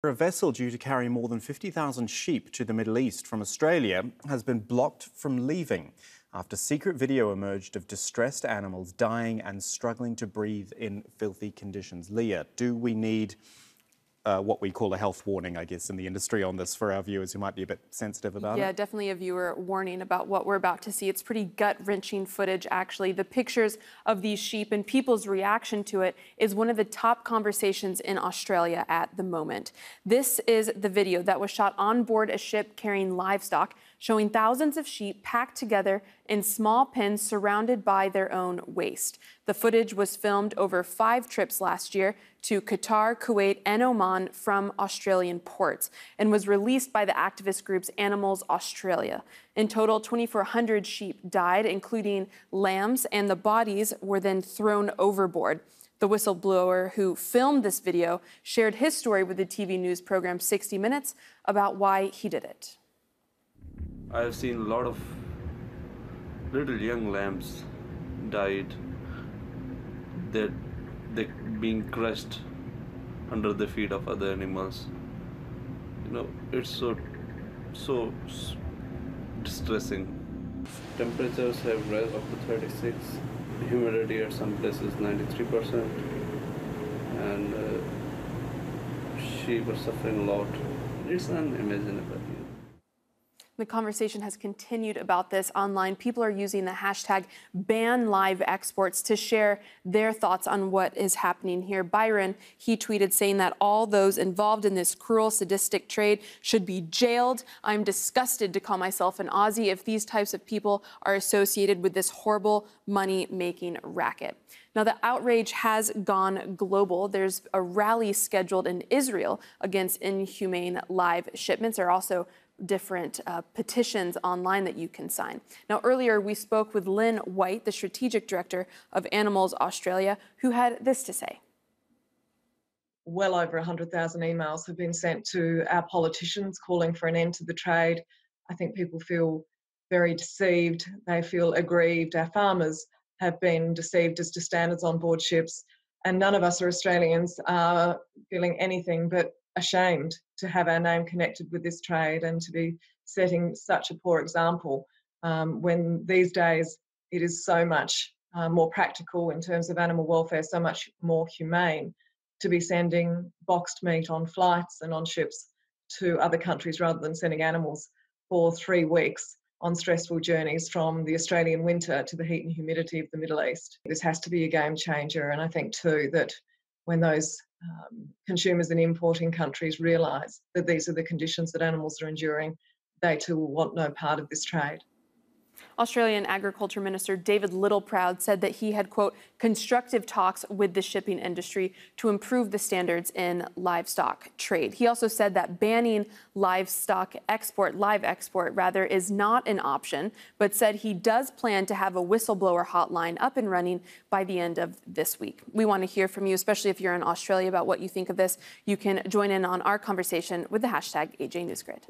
A vessel due to carry more than 50,000 sheep to the Middle East from Australia has been blocked from leaving after secret video emerged of distressed animals dying and struggling to breathe in filthy conditions. Leah, do we need what we call a health warning, I guess, in the industry on this for our viewers who might be a bit sensitive about it? Yeah, definitely a viewer warning about what we're about to see. It's pretty gut-wrenching footage, actually. The pictures of these sheep and people's reaction to it is one of the top conversations in Australia at the moment. This is the video that was shot on board a ship carrying livestock, showing thousands of sheep packed together in small pens surrounded by their own waste. The footage was filmed over 5 trips last year to Qatar, Kuwait, and Oman from Australian ports and was released by the activist groups Animals Australia. In total, 2,400 sheep died, including lambs, and the bodies were then thrown overboard. The whistleblower who filmed this video shared his story with the TV news program 60 Minutes about why he did it. I've seen a lot of little young lambs died. They're being crushed under the feet of other animals. You know, it's so distressing. Temperatures have risen up to 36. Humidity at some places 93%, and sheep are suffering a lot. It's unimaginable. The conversation has continued about this online. People are using the hashtag #BanLiveExports to share their thoughts on what is happening here. Byron, he tweeted saying that all those involved in this cruel, sadistic trade should be jailed. I'm disgusted to call myself an Aussie if these types of people are associated with this horrible money-making racket. Now, the outrage has gone global. There's a rally scheduled in Israel against inhumane live shipments. There are also different petitions online that you can sign. Now, earlier we spoke with Lynn White, the strategic director of Animals Australia, who had this to say. Well over 100,000 emails have been sent to our politicians calling for an end to the trade. I think people feel very deceived. They feel aggrieved. Our farmers have been deceived as to standards on board ships, and none of us are Australians are feeling anything but ashamed to have our name connected with this trade and to be setting such a poor example when these days it is so much more practical in terms of animal welfare, so much more humane to be sending boxed meat on flights and on ships to other countries rather than sending animals for 3 weeks on stressful journeys from the Australian winter to the heat and humidity of the Middle East. This has to be a game changer, and I think too that when those consumers in importing countries realise that these are the conditions that animals are enduring, they too will want no part of this trade. Australian Agriculture Minister David Littleproud said that he had, quote, constructive talks with the shipping industry to improve the standards in livestock trade. He also said that banning live export is not an option, but said he does plan to have a whistleblower hotline up and running by the end of this week. We want to hear from you, especially if you're in Australia, about what you think of this. You can join in on our conversation with the hashtag AJNewsGrid.